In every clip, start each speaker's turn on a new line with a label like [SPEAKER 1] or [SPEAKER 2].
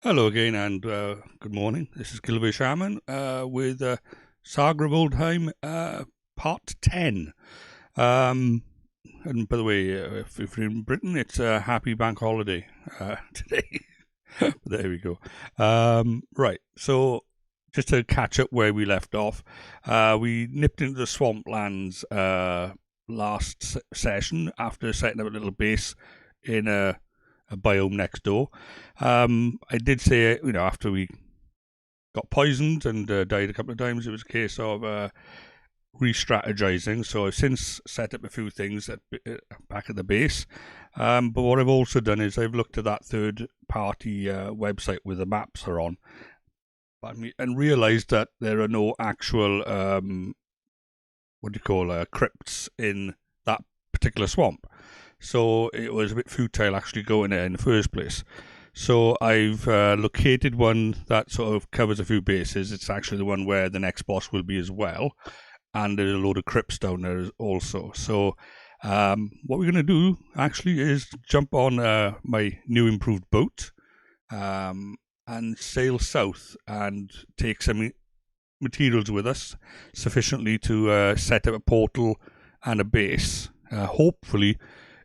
[SPEAKER 1] Hello again, and good morning. This is Kilveyshaman with Saga of Oldheim, part 10. Um, and by the way, if you're in Britain, it's a happy bank holiday today. There we go. Right, so just to catch up where we left off, we nipped into the swamplands last session after setting up a little base in a biome next door. I did say, after we got poisoned and died a couple of times, it was a case of re-strategizing. So I've since set up a few things back at the base. But what I've also done is I've looked at that third-party website where the maps are on, and realised that there are no actual crypts in that particular swamp. So it was a bit futile actually going there in the first place. So I've located one that sort of covers a few bases. It's actually the one where the next boss will be as well. And there's a load of crypts down there also. So what we're going to do actually is jump on my new improved boat and sail south and take some materials with us sufficiently to set up a portal and a base. Hopefully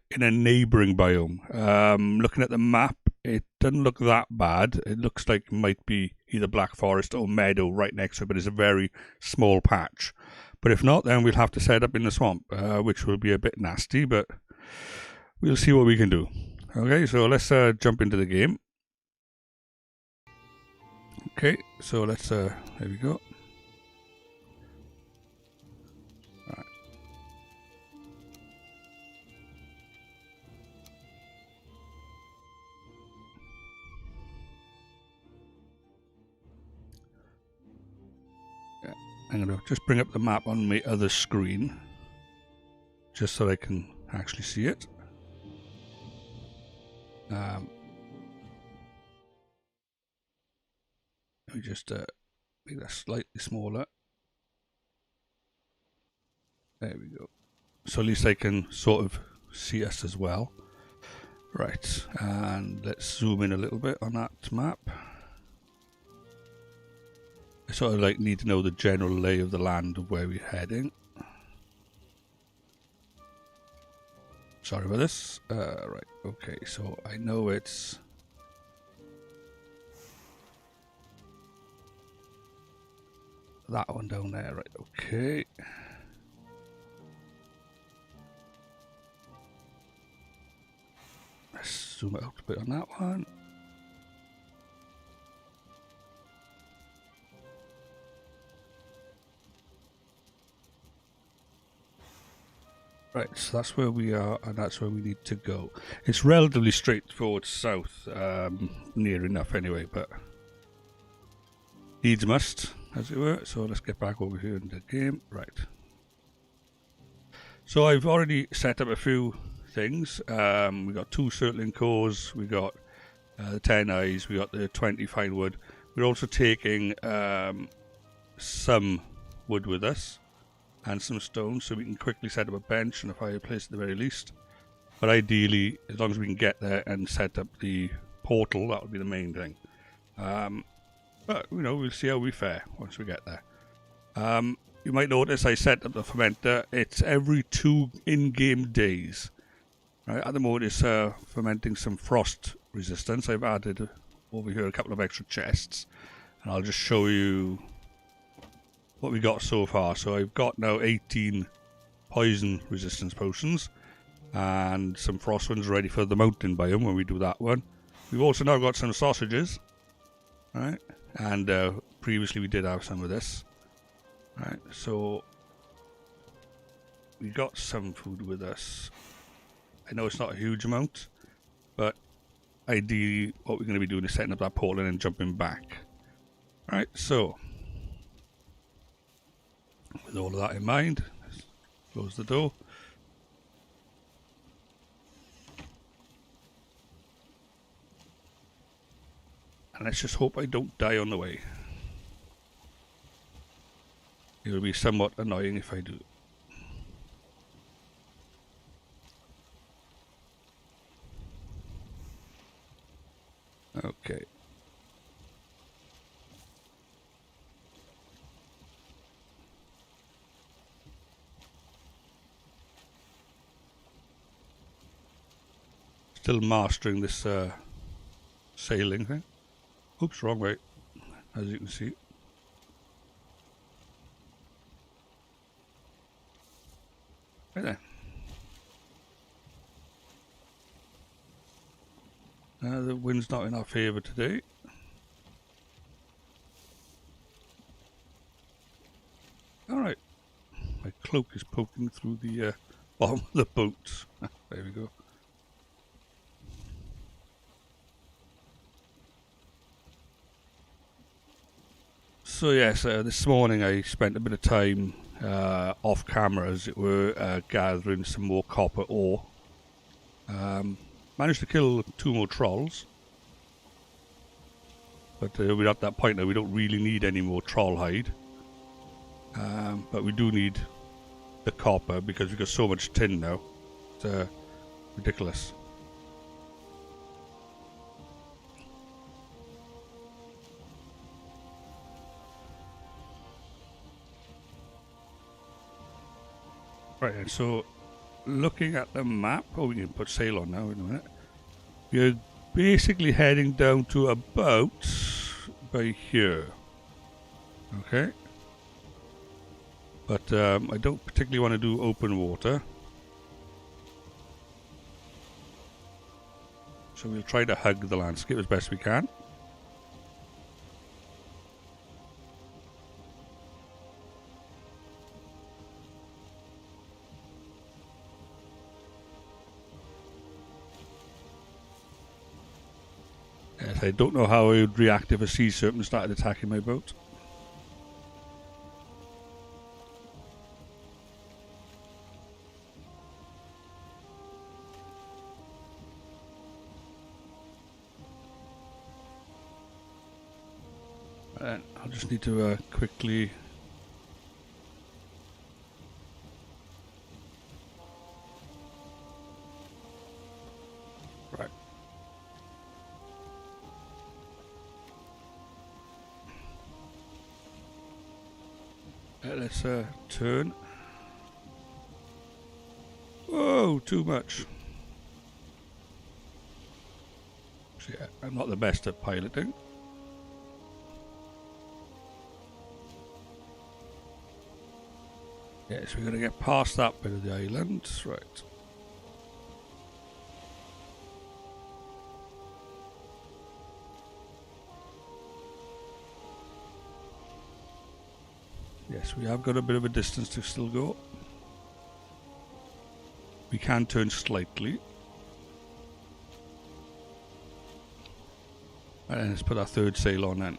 [SPEAKER 1] in a neighbouring biome. Looking at the map, it doesn't look that bad. It looks like it might be either Black Forest or Meadow right next to it, but it's a very small patch. But if not, then we'll have to set up in the swamp, which will be a bit nasty, but we'll see what we can do. Okay, so let's jump into the game. Okay, so let's, there we go. I'm going to just bring up the map on my other screen, just so I can actually see it. Let me just make that slightly smaller. There we go. So at least I can sort of see us as well. Right, and let's zoom in a little bit on that map. I sort of need to know the general lay of the land of where we're heading. Sorry about this. Right, okay, so I know it's that one down there, right, okay. Let's zoom out a bit on that one. Right, so that's where we are, and that's where we need to go. It's relatively straightforward south, near enough anyway, but needs must, as it were. So let's get back over here in the game. Right. So I've already set up a few things. We got 2 circling cores, we got the 10 eyes, we got the 20 fine wood. We're also taking some wood with us and some stone, so we can quickly set up a bench and a fireplace at the very least. But ideally, as long as we can get there and set up the portal, that would be the main thing. But we'll see how we fare once we get there. You might notice I set up the fermenter. It's every 2 in-game days. Right, at the moment it's fermenting some frost resistance. I've added over here a couple of extra chests, and I'll just show you what we got so far. So I've got now 18 poison resistance potions and some frost ones ready for the mountain biome when we do that one. We've also now got some sausages, right? And previously we did have some of this, right? So we got some food with us. I know it's not a huge amount, but ideally what we're going to be doing is setting up that portal and then jumping back. Right, so with all of that in mind, let's close the door. And let's just hope I don't die on the way. It'll be somewhat annoying if I do. Okay. Still mastering this sailing thing. Oops, wrong way, as you can see. Right there. The wind's not in our favour today. Alright. My cloak is poking through the bottom of the boat. There we go. So yes, this morning I spent a bit of time off camera, as it were, gathering some more copper ore. Managed to kill 2 more trolls. But we're at that point now, we don't really need any more troll hide. But we do need the copper because we've got so much tin now. It's ridiculous. Right, and so looking at the map, we can put sail on now in a minute. We're basically heading down to about by here. Okay. But I don't particularly want to do open water. So we'll try to hug the landscape as best we can. Yes, I don't know how I would react if a sea serpent started attacking my boat. And I'll just need to quickly... Right. Let's turn. Whoa, too much. So yeah, I'm not the best at piloting. Yes, we're going to get past that bit of the island. Right. Yes, we have got a bit of a distance to still go. We can turn slightly. And then let's put our third sail on then.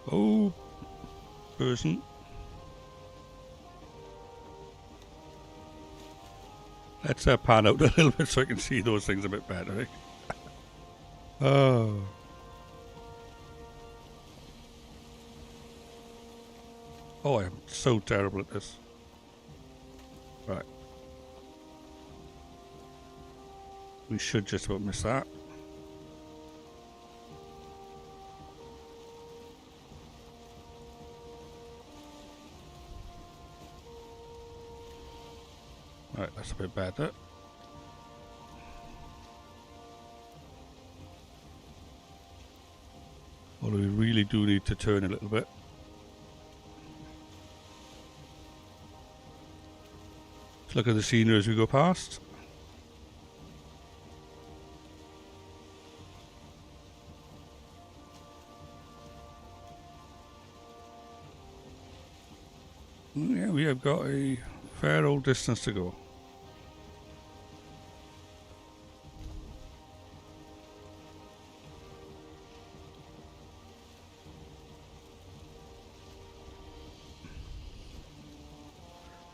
[SPEAKER 1] Oh, person. Let's pan out a little bit so I can see those things a bit better. Eh? Oh. Oh, I am so terrible at this. Right. We should just about miss that. Right, that's a bit better. Although we really do need to turn a little bit. Let's look at the scenery as we go past. Yeah, we have got a fair old distance to go.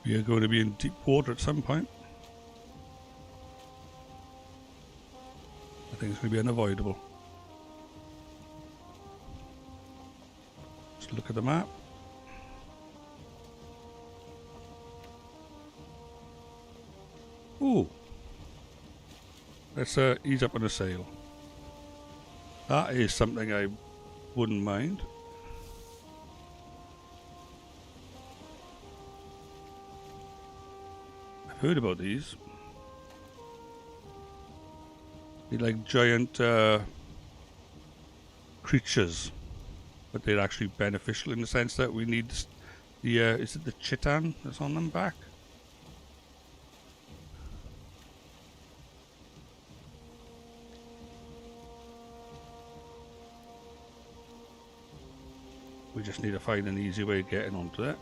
[SPEAKER 1] We are going to be in deep water at some point. I think it's going to be unavoidable. Let's look at the map. Ooh. Let's ease up on the sail. That is something I wouldn't mind. heard about these. They're like giant creatures, but they're actually beneficial in the sense that we need the is it the chitan that's on them back? We just need to find an easy way of getting onto it.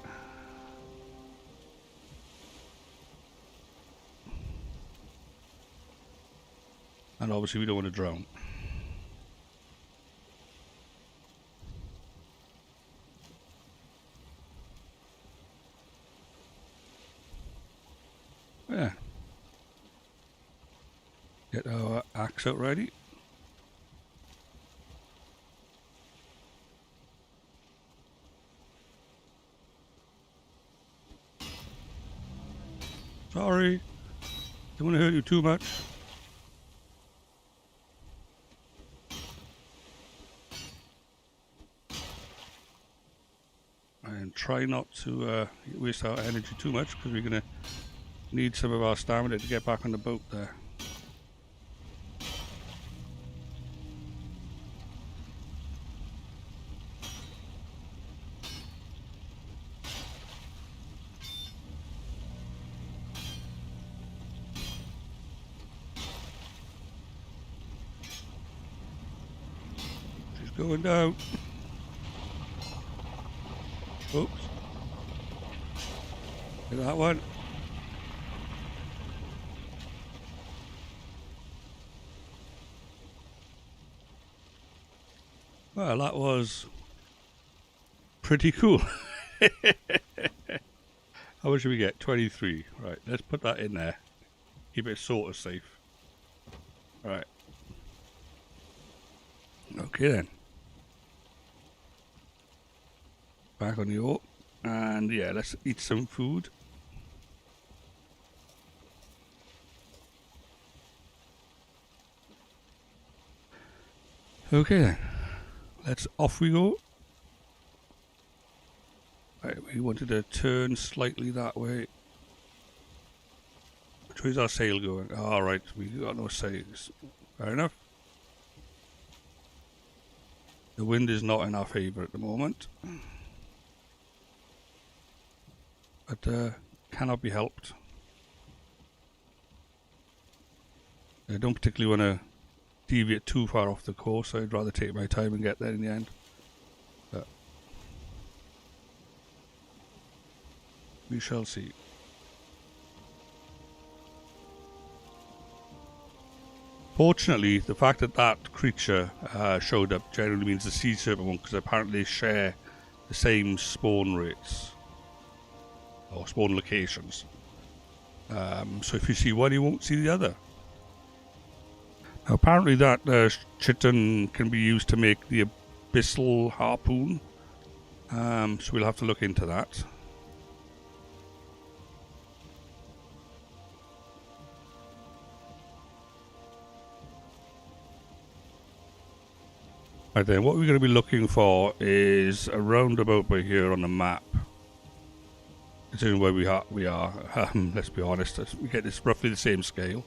[SPEAKER 1] And obviously we don't want to drown. Yeah. Get our axe out ready. Sorry, don't want to hurt you too much. And try not to waste our energy too much, because we're going to need some of our stamina to get back on the boat there. She's going down. Oops. Look at that one. Well, that was pretty cool. How much should we get? 23. Right, let's put that in there. Keep it sort of safe. Right. Okay then. Back on the oar. And yeah, let's eat some food. Okay then. Let's off we go. Right, we wanted to turn slightly that way. Which way's our sail going? Alright, we got no sails. Fair enough. The wind is not in our favour at the moment. But cannot be helped. I don't particularly want to deviate too far off the course, so I'd rather take my time and get there in the end. But we shall see. Fortunately, the fact that that creature showed up generally means the sea serpent won't, because apparently they share the same spawn rates or spawn locations. So if you see one, you won't see the other. Now, apparently that chitin can be used to make the abyssal harpoon. So we'll have to look into that. Right then, what we're going to be looking for is a roundabout by here on the map. Considering where we are. Let's be honest, we get this roughly the same scale.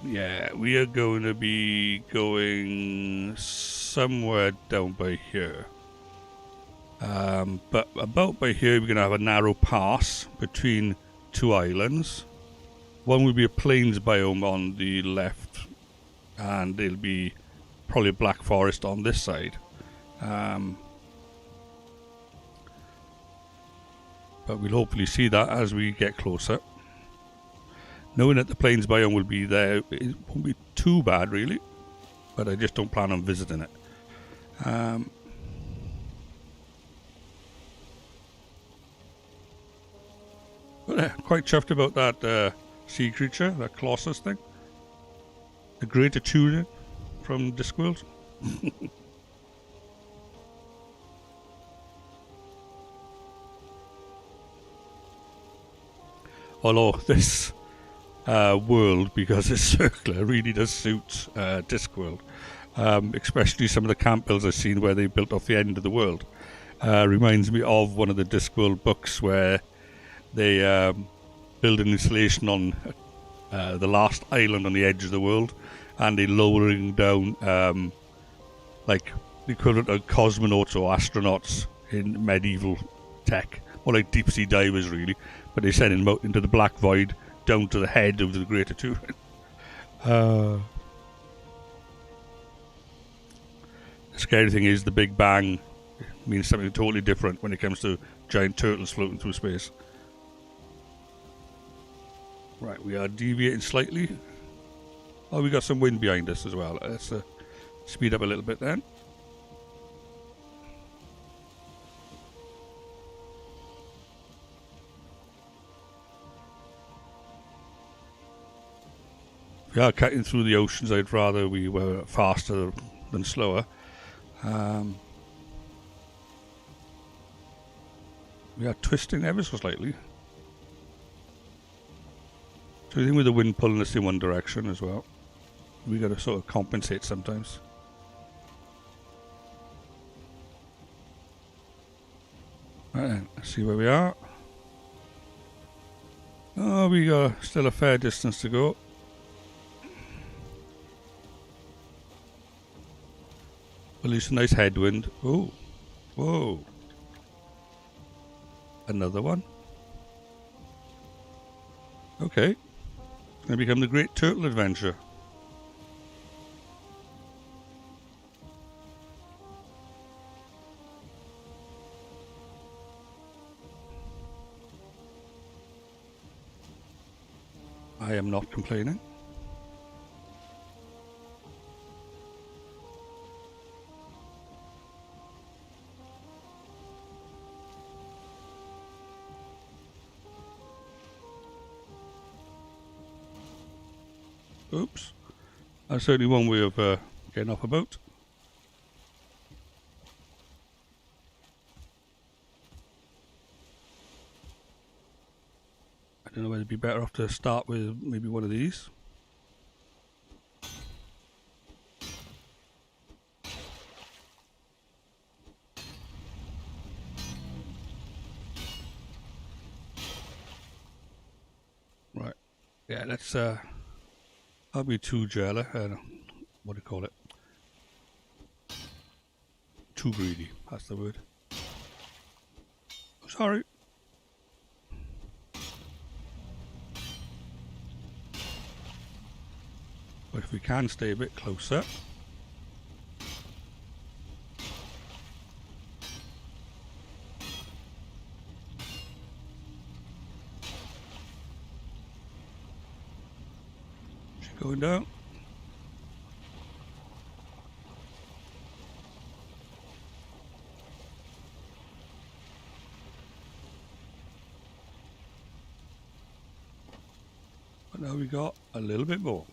[SPEAKER 1] Yeah, we are going to be going somewhere down by here. But about by here, we're going to have a narrow pass between two islands. One will be a plains biome on the left, and there'll be probably a black forest on this side. But we'll hopefully see that as we get closer. Knowing that the plains biome will be there, it won't be too bad really, but I just don't plan on visiting it. But yeah, quite chuffed about that sea creature, that Colossus thing. The greater tuna from Discworld. Although this world, because it's circular, really does suit Discworld. Especially some of the camp builds I've seen where they built off the end of the world. Reminds me of one of the Discworld books where they build an installation on the last island on the edge of the world, and they're lowering down like the equivalent of cosmonauts or astronauts in medieval tech, or like deep sea divers really, but they send them out into the black void down to the head of the Greater Turin. The scary thing is the Big Bang means something totally different when it comes to giant turtles floating through space. Right, we are deviating slightly. Oh, we got some wind behind us as well. Let's speed up a little bit then. If we are cutting through the oceans, I'd rather we were faster than slower. We are twisting ever so slightly. So I think with the wind pulling us in one direction as well, we got to sort of compensate sometimes. Right then, let's see where we are. Oh, we got still a fair distance to go. At least a nice headwind. Oh, whoa. Another one. Okay. It's going to become the Great Turtle Adventure. I am not complaining. Oops. That's certainly one way of getting off a boat. I don't know whether it'd be better off to start with maybe one of these. Right. Yeah, let's I'll be too jealous. What do you call it? Too greedy. That's the word. Sorry. But if we can stay a bit closer. She's going down. But now we got a little bit more.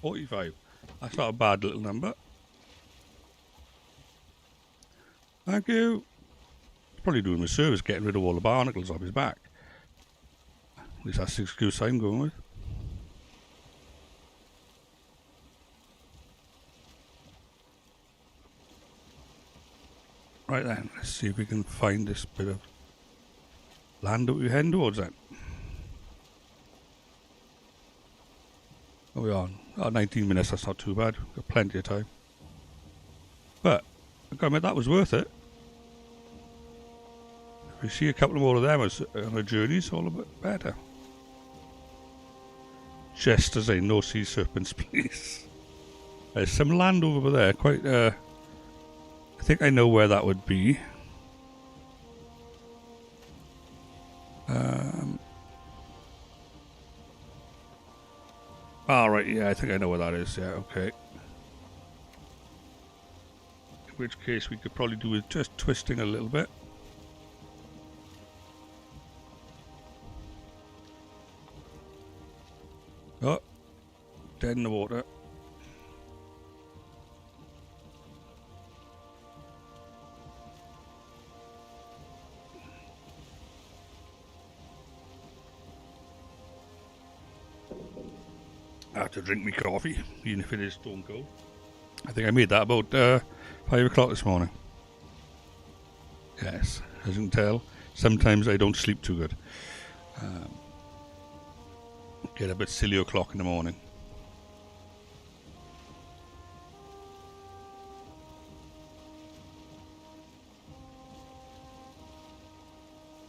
[SPEAKER 1] 45. That's not a bad little number. Thank you. He's probably doing me a service getting rid of all the barnacles off his back. At least that's the excuse I'm going with. Right then, let's see if we can find this bit of land that we're heading towards then. What are we on? Oh, 19 minutes, that's not too bad. Got plenty of time. But, I gotta admit, that was worth it. If we see a couple more of them on a journey, it's all a bit better. Just as no sea serpents, please. There's some land over there, quite, I think I know where that would be. Right, yeah, I think I know where that is, yeah, okay. In which case we could probably do with just twisting a little bit. Oh, dead in the water. I have to drink my coffee, even if it is stone cold. I think I made that about 5 o'clock this morning. Yes, as you can tell, sometimes I don't sleep too good. Get up at silly o'clock in the morning.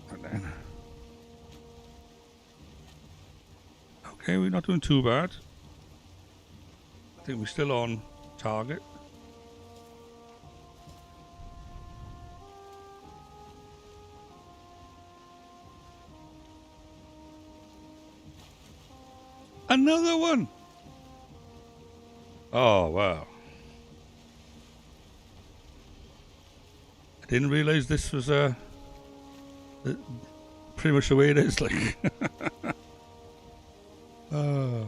[SPEAKER 1] And then, okay, we're not doing too bad. I think we're still on target. Another one! Oh, wow. I didn't realise this was pretty much the way it is, like. Oh.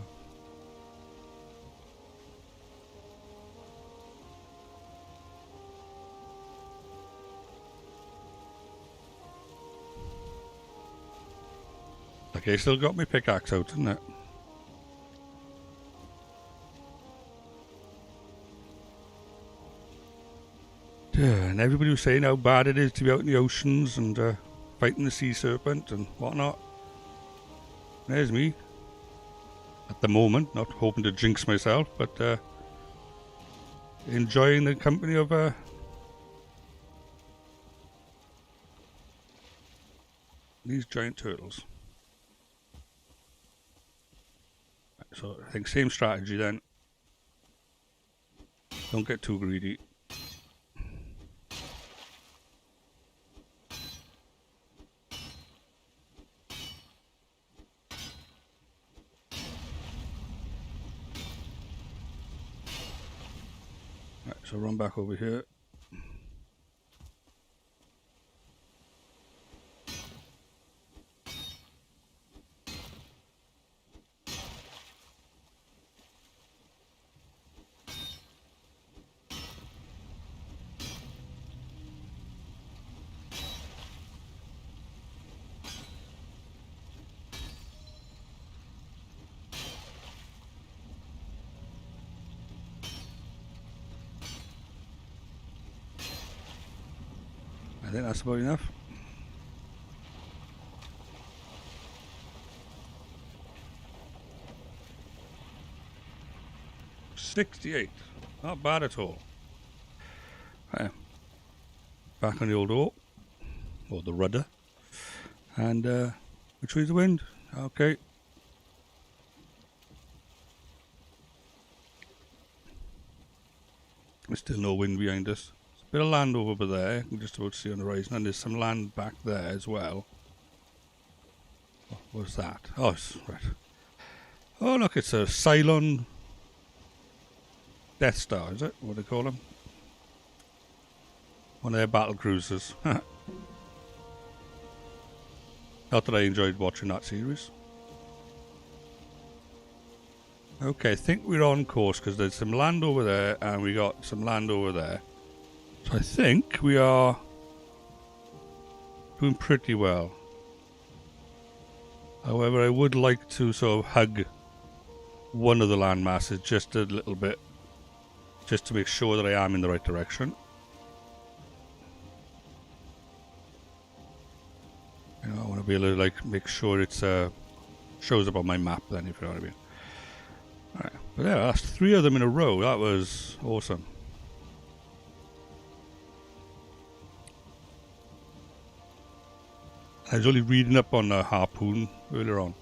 [SPEAKER 1] Okay, I still got my pickaxe out, isn't it? And everybody was saying how bad it is to be out in the oceans and fighting the sea serpent and whatnot. There's me. At the moment, not hoping to jinx myself, but enjoying the company of these giant turtles. So I think same strategy then. Don't get too greedy. Right, so run back over here. I think that's about enough. $68. Not bad at all. Right. Back on the old oar. Or the rudder. And which way's the wind? Okay. There's still no wind behind us. There's a bit of land over there. You can just about see on the horizon. And there's some land back there as well. Oh, what's that? Oh, it's right. Oh, look, it's a Cylon Death Star, is it? What do they call them? One of their battle cruisers. Not that I enjoyed watching that series. Okay, I think we're on course because there's some land over there and we got some land over there. So I think we are doing pretty well. However, I would like to sort of hug one of the land masses just a little bit, just to make sure that I am in the right direction. You know, I want to be able to like make sure it's shows up on my map then, if you know what I mean. Alright, but yeah, that's 3 of them in a row. That was awesome. I was only reading up on the harpoon earlier on.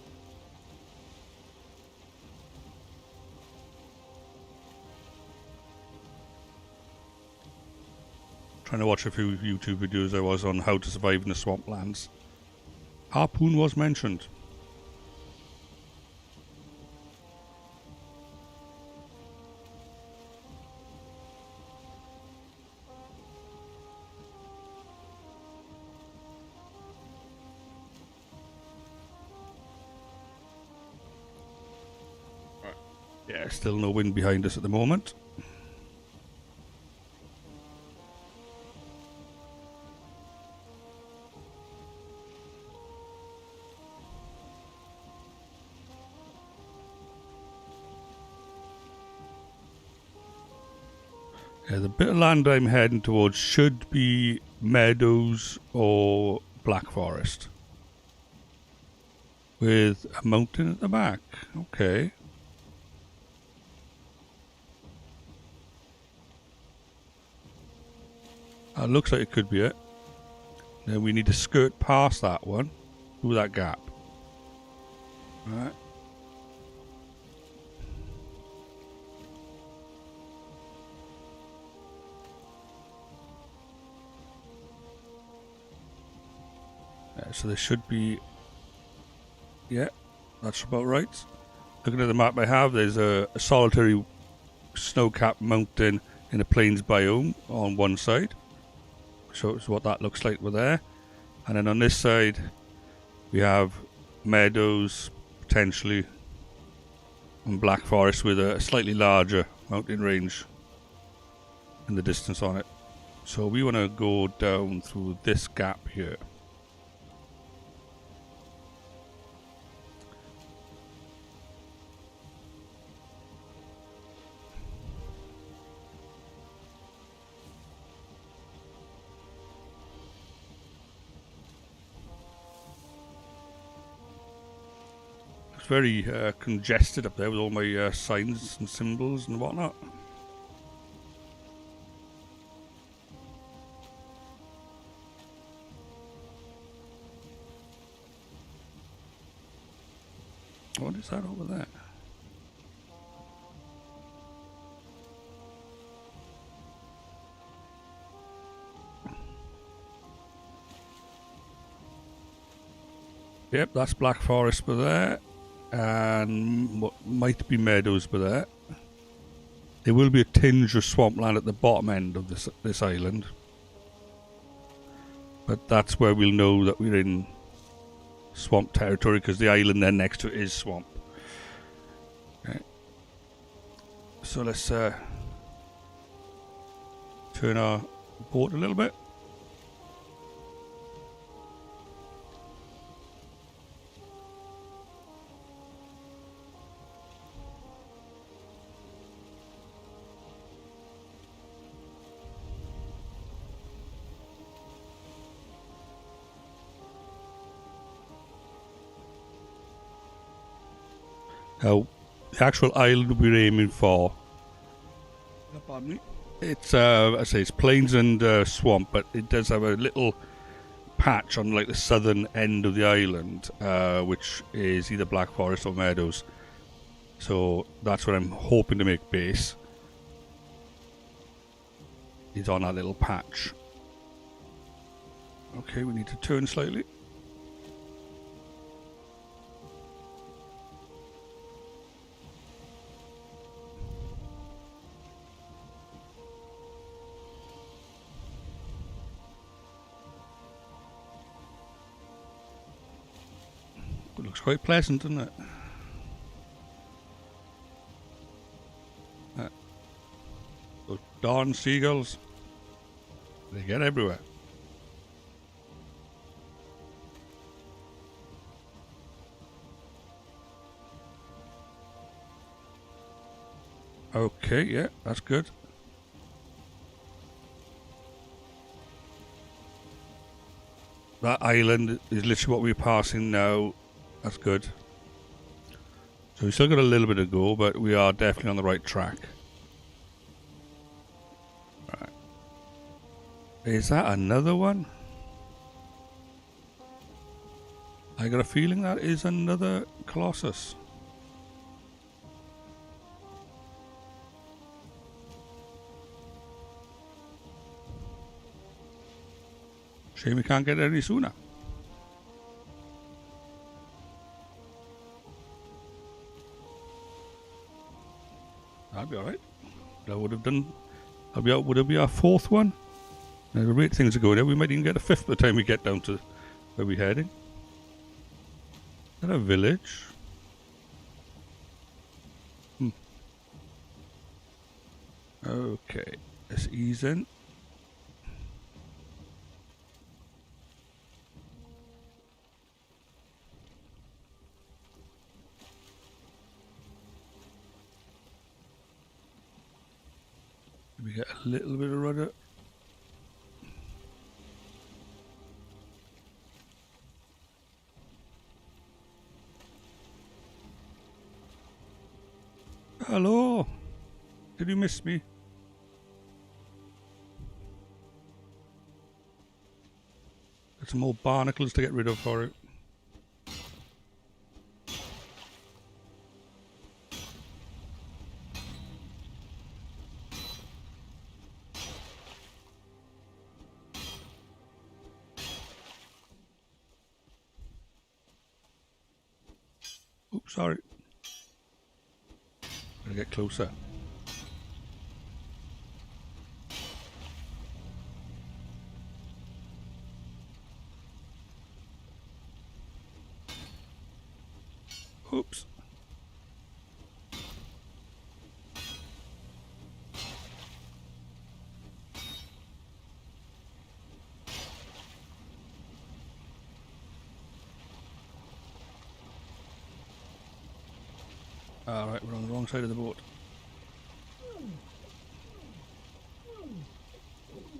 [SPEAKER 1] Trying to watch a few YouTube videos I was on how to survive in the swamplands. Harpoon was mentioned. Yeah, still no wind behind us at the moment. Yeah, the bit of land I'm heading towards should be meadows or black forest. With a mountain at the back. Okay. That looks like it could be it. Then we need to skirt past that one. Through that gap. Alright. So there should be... Yeah, that's about right. Looking at the map I have, there's a solitary snow-capped mountain in a plains biome on one side. Shows what that looks like with there. And then on this side, we have meadows, potentially, and black forest with a slightly larger mountain range in the distance on it. So we want to go down through this gap here. It's very congested up there with all my signs and symbols and whatnot. What is that over there? Yep, that's black forest by there. And what might be meadows by there. There will be a tinge of swampland at the bottom end of this island. But that's where we'll know that we're in swamp territory, because the island then next to it is swamp. Okay. So let's turn our boat a little bit. Now, the actual island we're aiming for, pardon me, it's I say it's plains and swamp, but it does have a little patch on like the southern end of the island, which is either black forest or meadows. So that's where I'm hoping to make base. Is on that little patch. Okay, we need to turn slightly. It looks quite pleasant, doesn't it? Those darn seagulls, they get everywhere. Okay, yeah, that's good. That island is literally what we're passing now. That's good. So we've still got a little bit to go, but we are definitely on the right track. Right. Is that another one? I got a feeling that is another Colossus. Shame we can't get it any sooner. That'd be alright. That would have done. Would it be our fourth one? Now, the rate things are going there, we might even get a fifth by the time we get down to where we're heading. Is that a village? Okay, let's ease in. We get a little bit of rudder. Hello. Did you miss me? Got some more barnacles to get rid of for it. Oops, sorry. Gotta get closer. Oops. Alright, we're on the wrong side of the boat.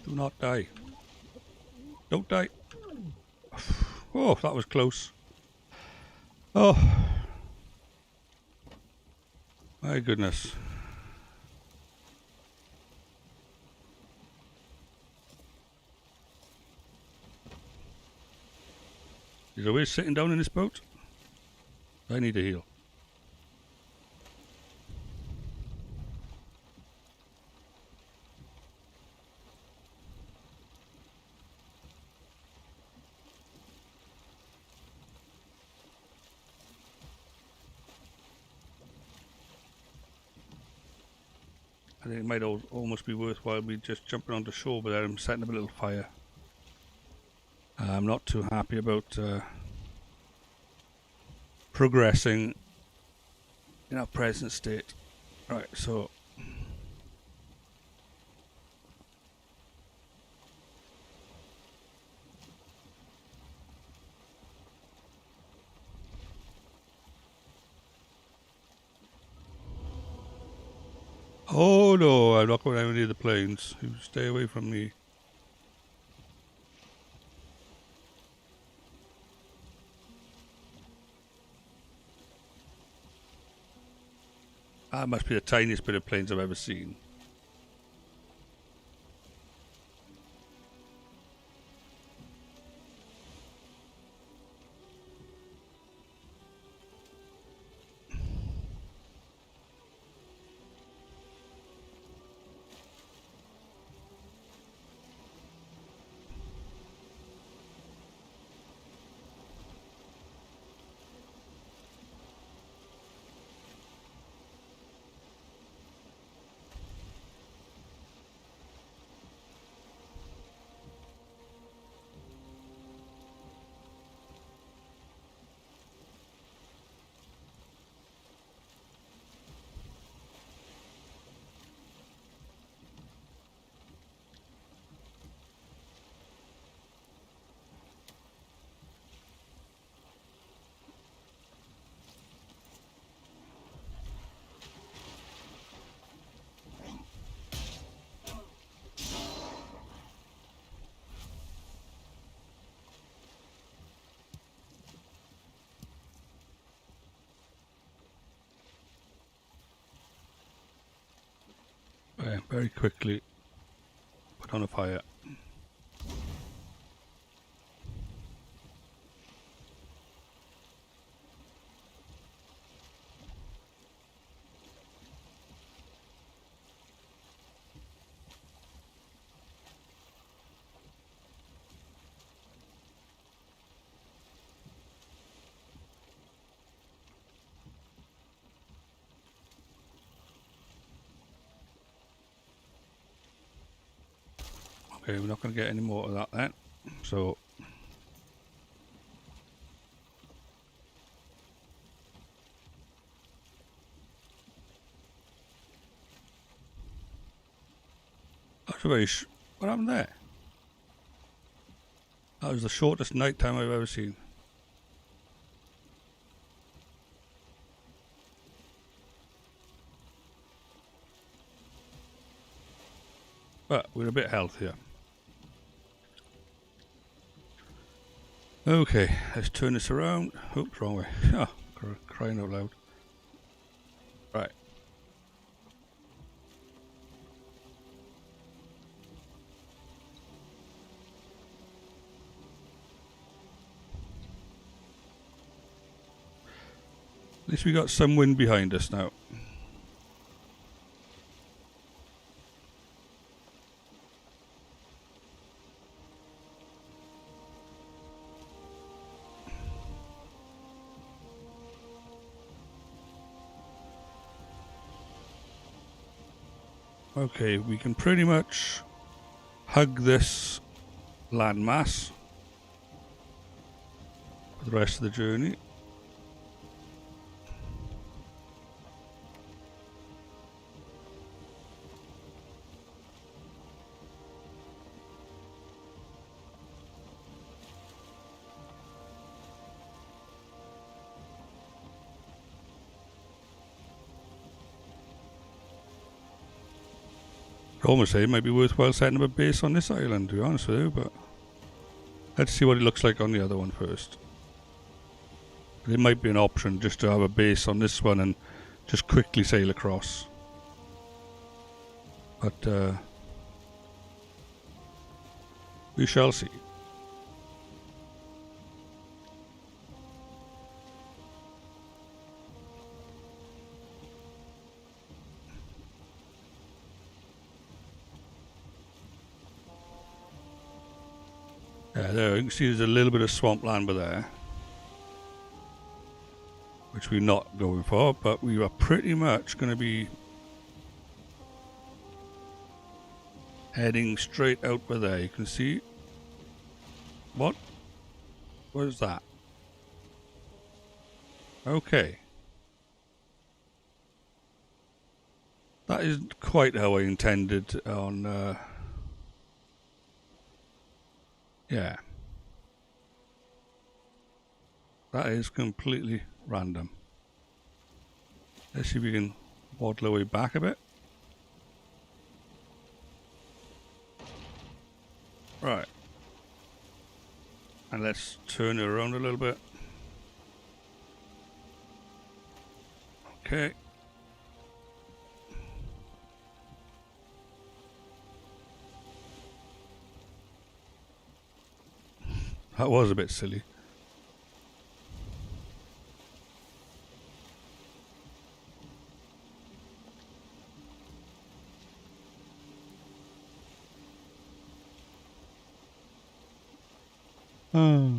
[SPEAKER 1] Do not die. Don't die. Oh, that was close. Oh. My goodness. He's always sitting down in this boat. I need to heal. I think it might almost be worthwhile me just jumping onto shore, but I'm setting up a little fire. I'm not too happy about progressing in our present state. Right, so oh no, I'm not going anywhere near the planes. You stay away from me. That must be the tiniest bit of planes I've ever seen. Very quickly put on a fire. Okay, we're not going to get any more of that then. So that's a very what happened there? That was the shortest night time I've ever seen. but we're a bit healthier. Okay, let's turn this around. Oops, wrong way. Oh, crying out loud. Right. At least we got some wind behind us now. Okay, we can pretty much hug this landmass for the rest of the journey. I almost say it might be worthwhile setting up a base on this island, to be honest with you, but let's see what it looks like on the other one first. It might be an option just to have a base on this one and just quickly sail across. But we shall see. Yeah, there you can see there's a little bit of swampland there, which we're not going for, but we are pretty much going to be heading straight out by there. You can see what is that? Okay, that isn't quite how I intended on. Yeah, that is completely random. Let's see if we can waddle our way back a bit. Right. And let's turn it around a little bit. Okay. That was a bit silly. Oh,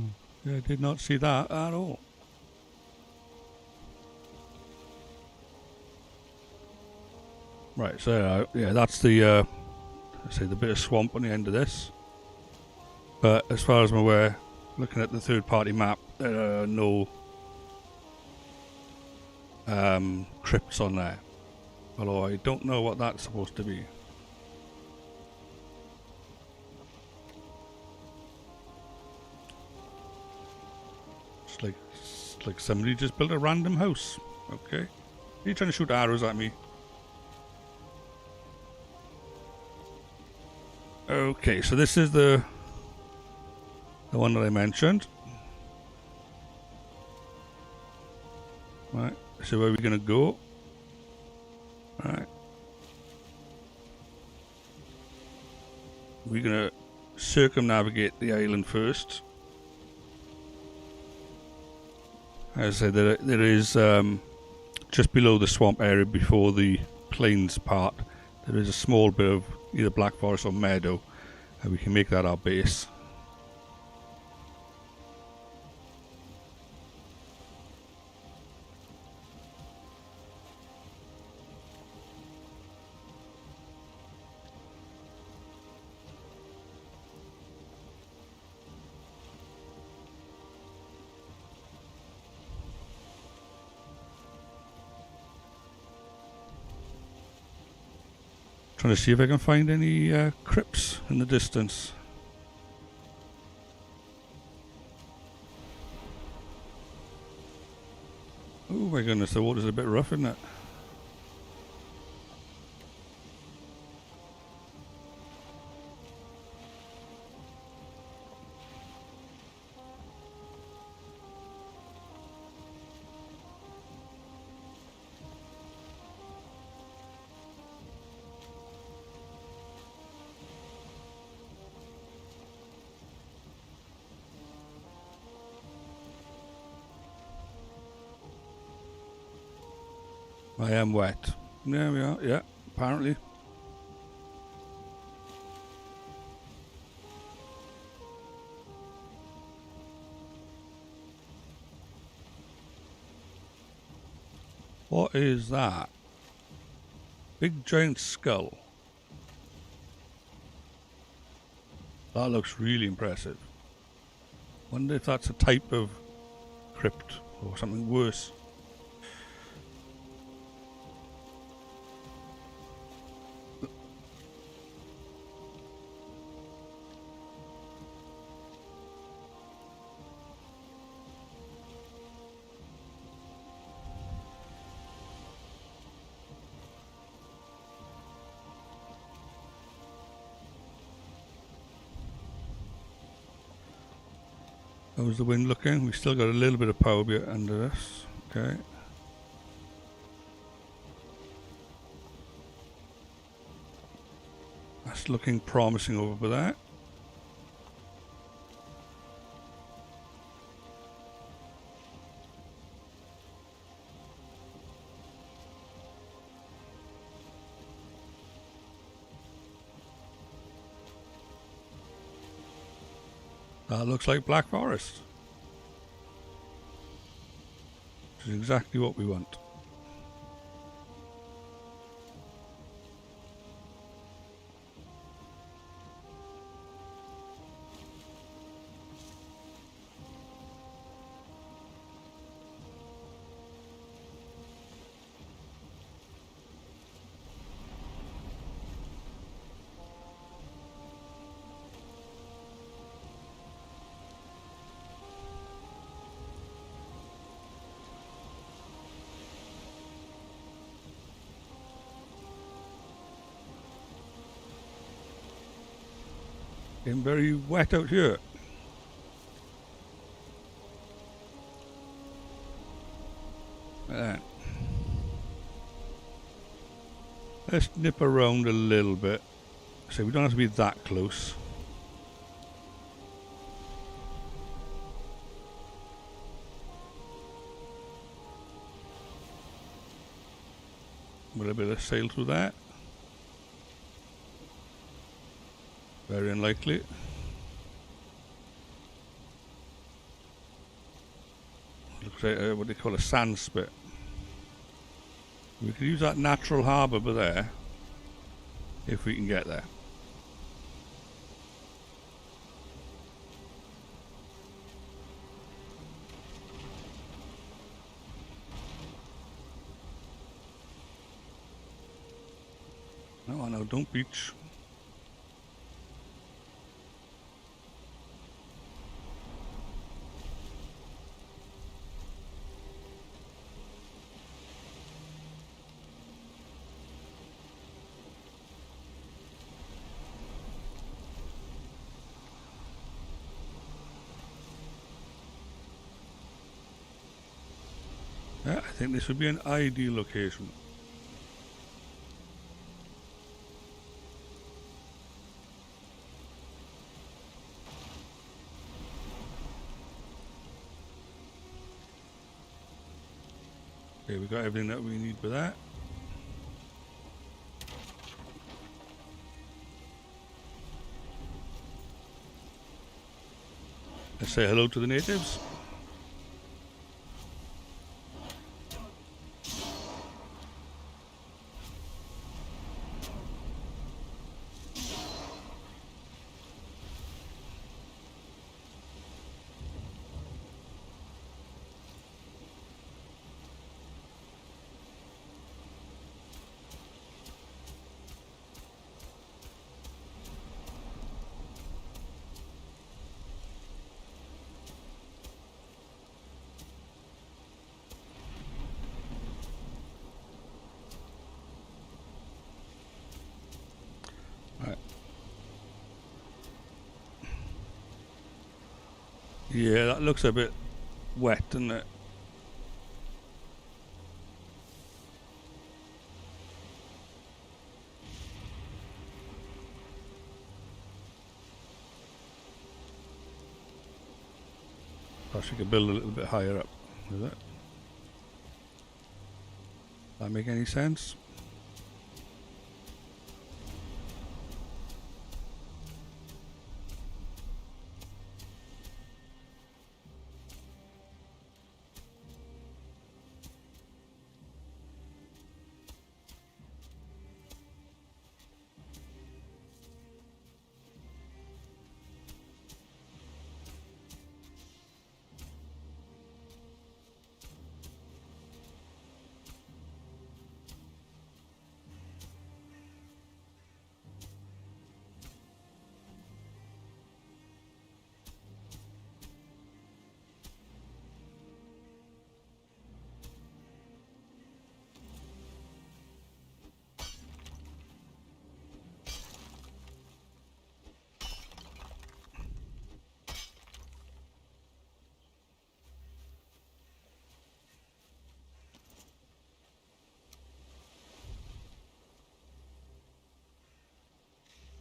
[SPEAKER 1] yeah, I did not see that at all. Right, so yeah, that's the let's say the bit of swamp on the end of this. But as far as I'm aware, looking at the third-party map, there are no crypts on there. Although I don't know what that's supposed to be. It's like somebody just built a random house. Okay. Are you trying to shoot arrows at me? Okay, so this is the one that I mentioned. Right, so where are we going to go? Right. We're going to circumnavigate the island first. As I said, there is just below the swamp area before the plains part, there is a small bit of either black forest or meadow, and we can make that our base. Trying to see if I can find any crypts in the distance. Oh my goodness, the water's a bit rough, isn't it? I am wet. There we are, yeah, apparently. What is that? Big giant skull. That looks really impressive. Wonder if that's a type of crypt or something worse. How's the wind looking? We've still got a little bit of power under us. Okay. That's looking promising over there. That looks like Black Forest. Which is exactly what we want. Getting very wet out here. Let's nip around a little bit. So we don't have to be that close. Will I be able to sail through that? Very unlikely. Looks like what they call a sand spit. We could use that natural harbour over there if we can get there. No, don't beach. Yeah, I think this would be an ideal location. Okay, we got everything that we need for that. Let's say hello to the natives. Yeah, that looks a bit wet, doesn't it? Perhaps we could build a little bit higher up, is it? that make any sense?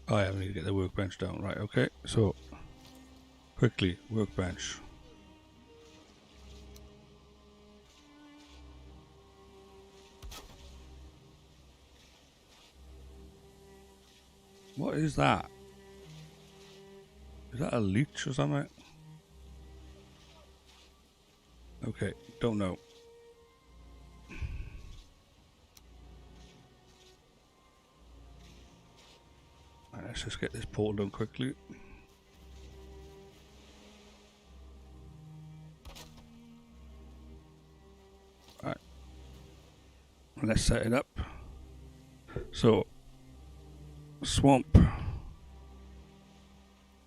[SPEAKER 1] Oh, yeah, we need to get the workbench down. Right, okay. So, quickly, workbench. What is that? Is that a leech or something? Okay, don't know. Right, let's just get this portal done quickly. Right. Let's set it up. So, swamp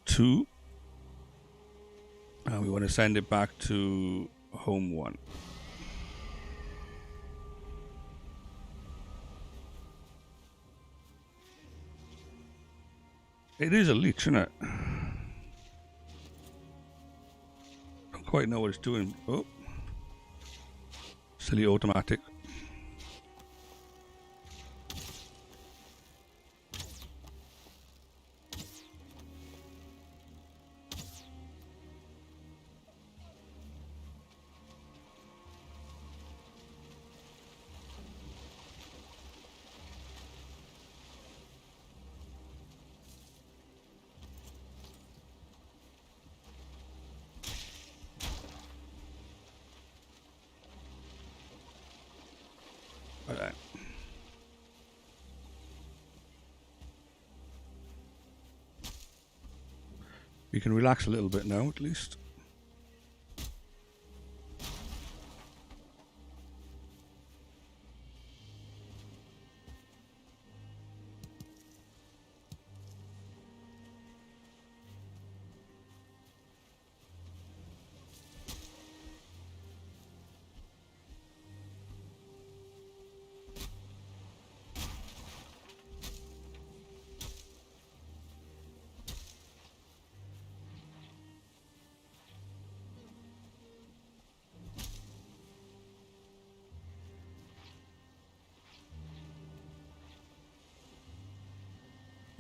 [SPEAKER 1] 2. And we want to send it back to home 1. It is a leech, isn't it? Don't quite know what it's doing. Oh. Silly automatic. Right. We can relax a little bit now, at least.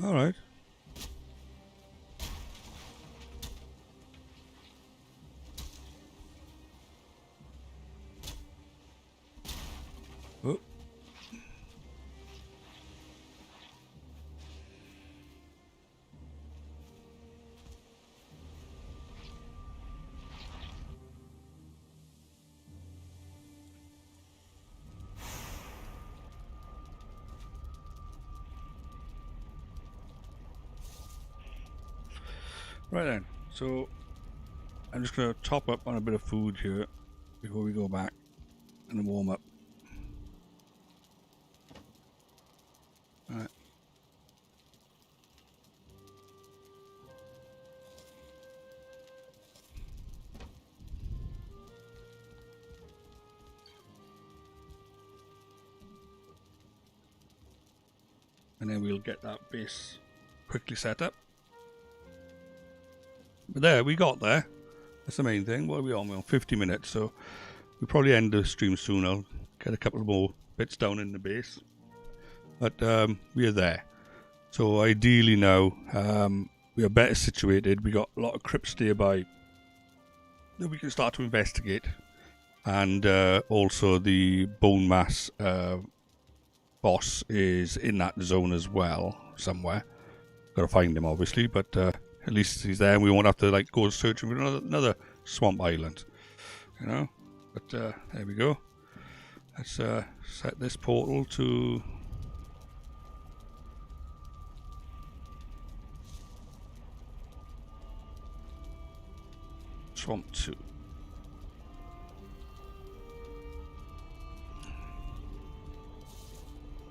[SPEAKER 1] All right. Oh. Right then, so I'm just going to top up on a bit of food here before we go back and warm up. Alright. And then we'll get that base quickly set up. But there, we got there. That's the main thing. What are we on? We're on 50 minutes, so we'll probably end the stream soon. I'll get a couple more bits down in the base. But we are there. So ideally now, we are better situated. We got a lot of crypts nearby that we can start to investigate. and also the bone mass boss is in that zone as well somewhere. Gotta find him obviously, but at least he's there and we won't have to like go searching for another swamp island, you know. But there we go. Let's set this portal to Swamp 2.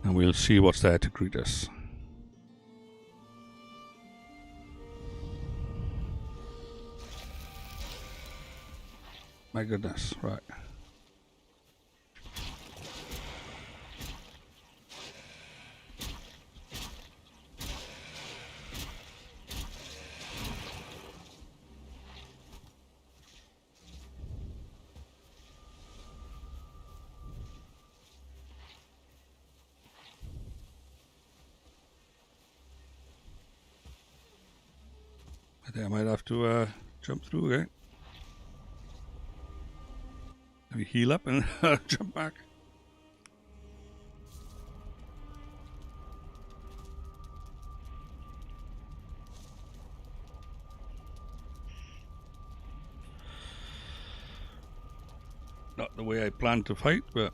[SPEAKER 1] And we'll see what's there to greet us. My goodness, right. I think I might have to jump through again. Let me heal up and jump back. Not the way I planned to fight, but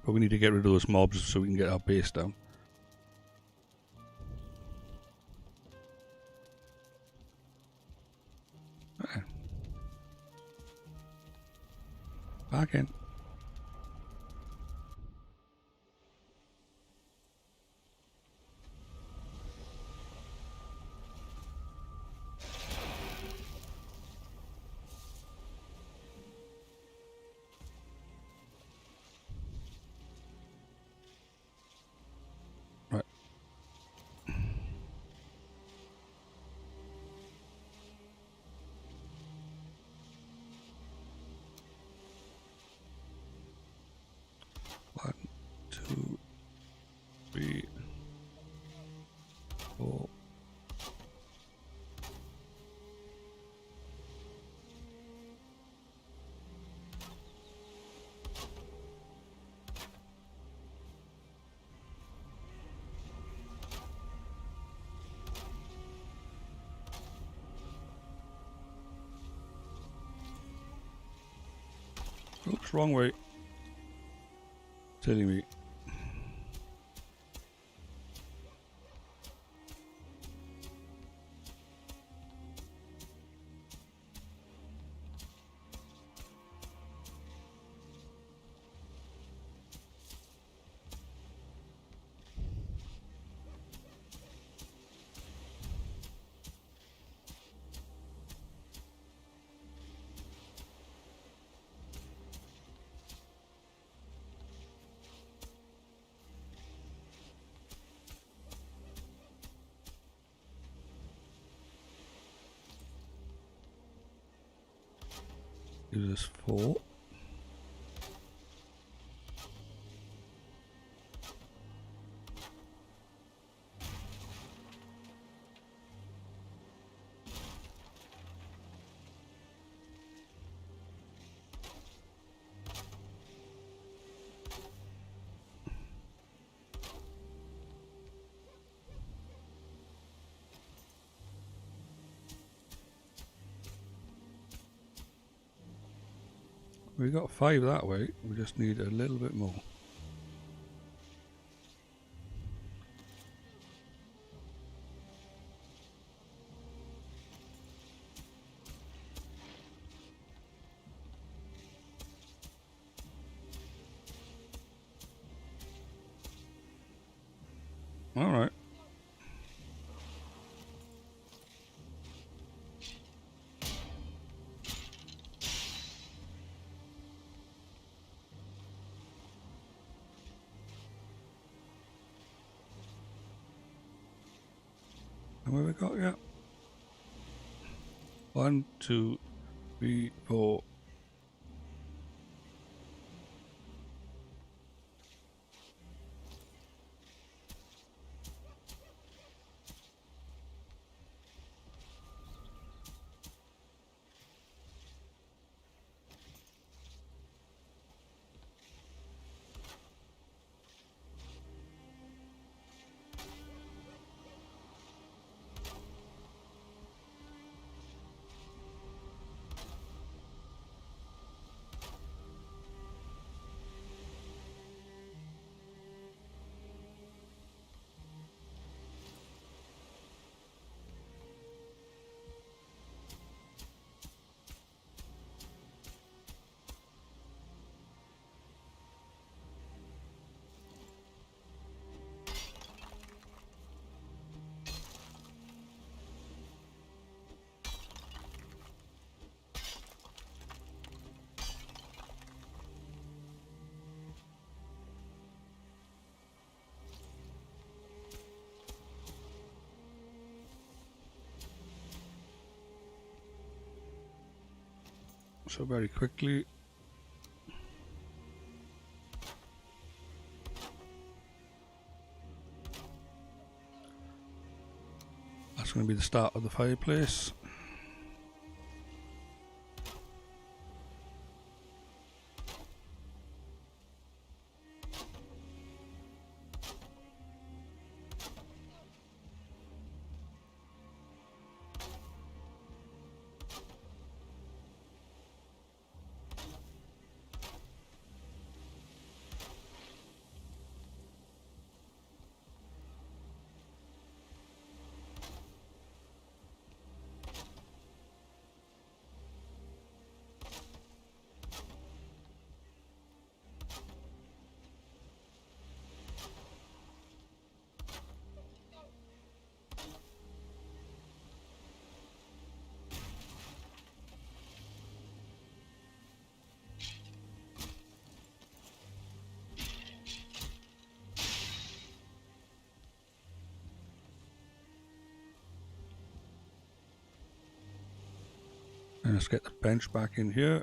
[SPEAKER 1] we need to get rid of those mobs so we can get our base down. Okay. Back in. Right. One, two, three, four. Oops, wrong way. Telling me. Do this 4. We got 5 that way. We just need a little bit more. All right. And where we got? Yeah. 1, 2, 3, 4. So very quickly, that's going to be the start of the fireplace. And let's get the bench back in here.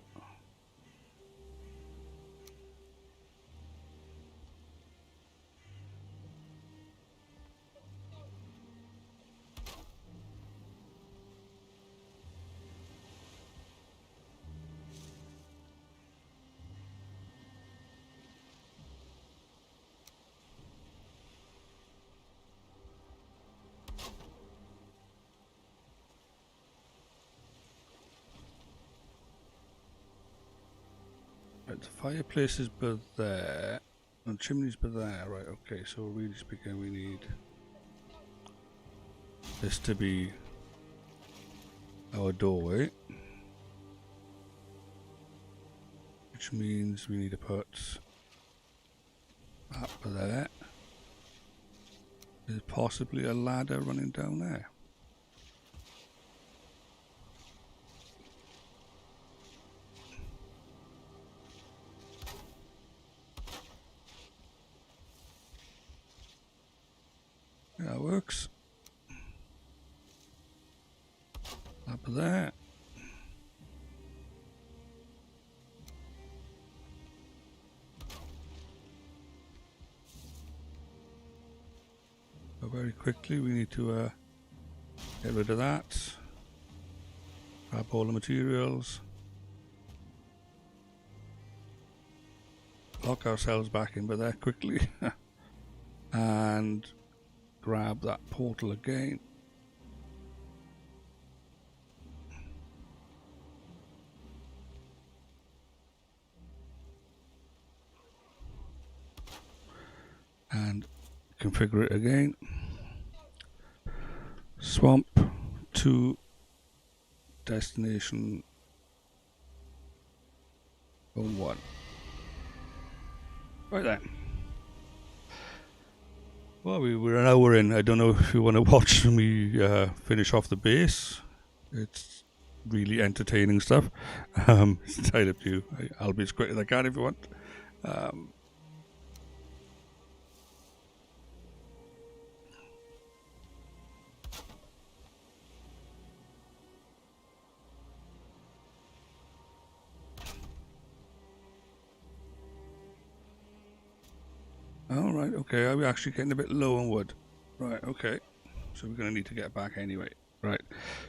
[SPEAKER 1] Right, the fireplace is by there, and the chimney's by there. Right, okay, so really speaking, we need this to be our doorway, which means we need to put that by there. There's possibly a ladder running down there. Yeah, that works. Up there. So very quickly we need to get rid of that. Grab all the materials. Lock ourselves back in by there quickly. And grab that portal again. And configure it again. Swamp to destination 1. Right then. Well, we're an hour in. I don't know if you want to watch me finish off the base. It's really entertaining stuff. It's entirely up to you. I'll be as quick as I can if you want. Oh, right, okay. Are we actually getting a bit low on wood? Right, okay. So we're going to need to get back anyway. Right.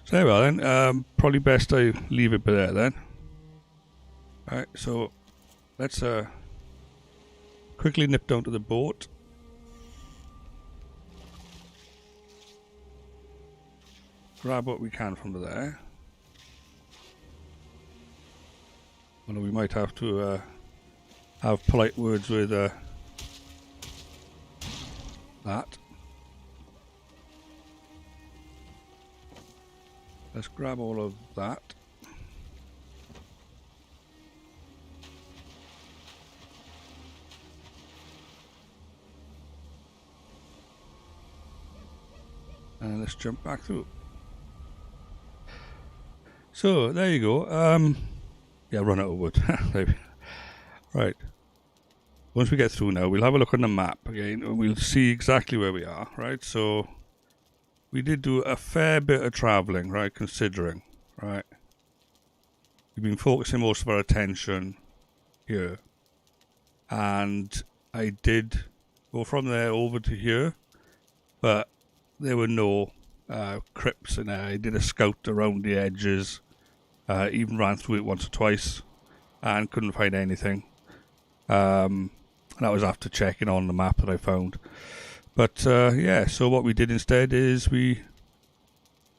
[SPEAKER 1] So there we are then. Probably best I leave it there then. Alright, so let's quickly nip down to the boat. Grab what we can from there. Although we might have to have polite words with that. Let's grab all of that. And let's jump back through. So, there you go. Yeah, run out of wood. Right. Once we get through now, we'll have a look on the map again, and we'll see exactly where we are, right? So, we did do a fair bit of travelling, right, considering, right? We've been focusing most of our attention here. And I did go from there over to here, but there were no crypts in there. I did a scout around the edges, even ran through it once or twice, and couldn't find anything. And that was after checking on the map that I found. But yeah, so what we did instead is we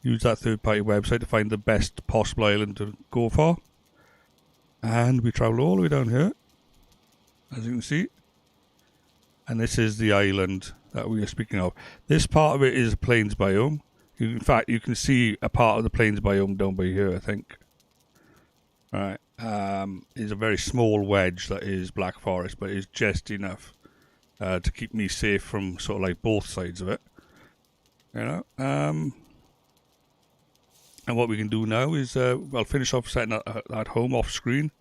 [SPEAKER 1] used that third-party website to find the best possible island to go for. And we travelled all the way down here, as you can see. And this is the island that we are speaking of. This part of it is a plains biome. In fact, you can see a part of the plains biome down by here, I think. Right. It's a very small wedge that is Black Forest, but it's just enough to keep me safe from sort of like both sides of it. You know. And what we can do now is, well, finish off setting that home off screen.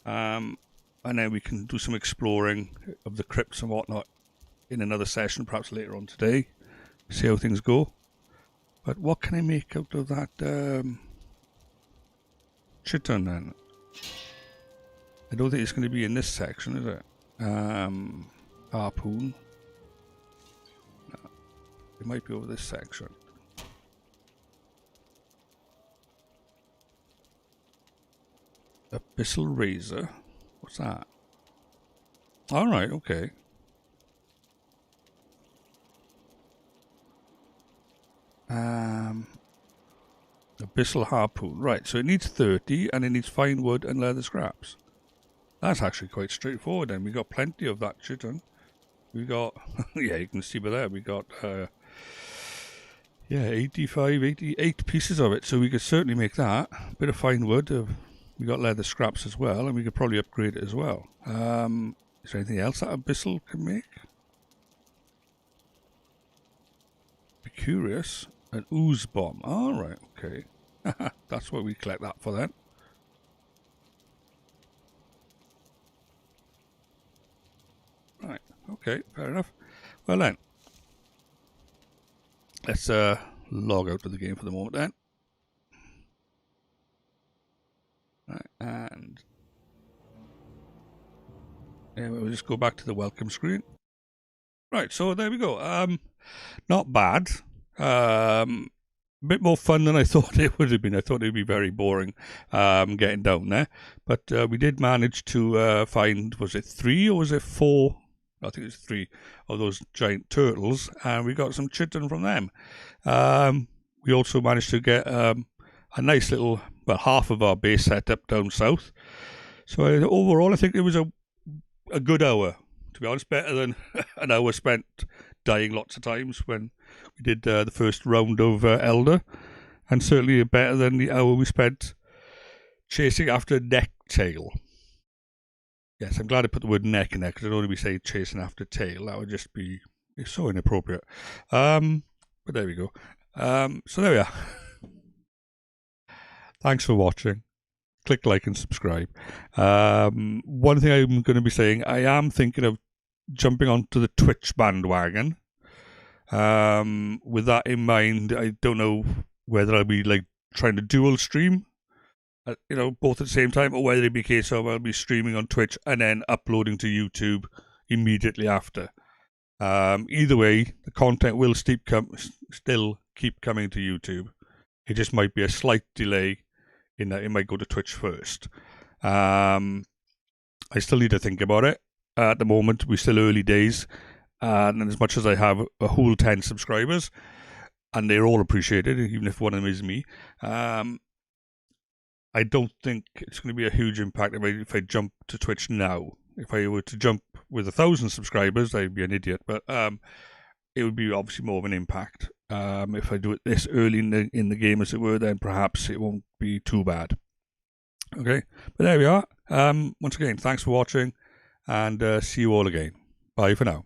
[SPEAKER 1] And then we can do some exploring of the crypts and whatnot in another session, perhaps later on today. See how things go. But what can I make out of that chiton then? I don't think it's going to be in this section, is it? Harpoon. No. It might be over this section. Abyssal Razor. What's that? Alright, okay. Abyssal Harpoon. Right, so it needs 30 and it needs fine wood and leather scraps. That's actually quite straightforward then. We got plenty of that chitin. We got, yeah, you can see by there, we got, yeah, 85, 88 pieces of it. So we could certainly make that. A bit of fine wood. We got leather scraps as well, and we could probably upgrade it as well. Is there anything else that Abyssal can make? Be curious. An ooze bomb. Alright, okay. That's what we collect that for then. Right, okay, fair enough. Well then, let's log out of the game for the moment then. Right, and yeah, we'll just go back to the welcome screen. Right, so there we go. Not bad. A bit more fun than I thought it would have been. I thought it would be very boring getting down there. But we did manage to find, was it 3 or was it 4? I think it's 3 of those giant turtles, and we got some chitin from them. We also managed to get a nice little, well, half of our base set up down south. So overall, I think it was a good hour. To be honest, better than an hour spent dying lots of times when we did the first round of Elder, and certainly better than the hour we spent chasing after Necktail. Yes, I'm glad I put the word neck in there, because I'd only be saying chasing after tail. That would just be so inappropriate. But there we go. So there we are. Thanks for watching. Click like and subscribe. One thing I'm going to be saying, I am thinking of jumping onto the Twitch bandwagon. With that in mind, I don't know whether I'll be like trying to dual stream, both at the same time, or whether it be a case of I'll be streaming on Twitch and then uploading to YouTube, immediately after. Either way, the content will still keep coming to YouTube. It just might be a slight delay in that it might go to Twitch first. I still need to think about it. At the moment, we're still early days, and as much as I have a whole 10 subscribers, and they're all appreciated, even if one of them is me, I don't think it's going to be a huge impact if I jump to Twitch now. If I were to jump with 1,000 subscribers, I'd be an idiot, but it would be obviously more of an impact. If I do it this early in the game, as it were, then perhaps it won't be too bad. Okay, but there we are. Once again, thanks for watching, and see you all again. Bye for now.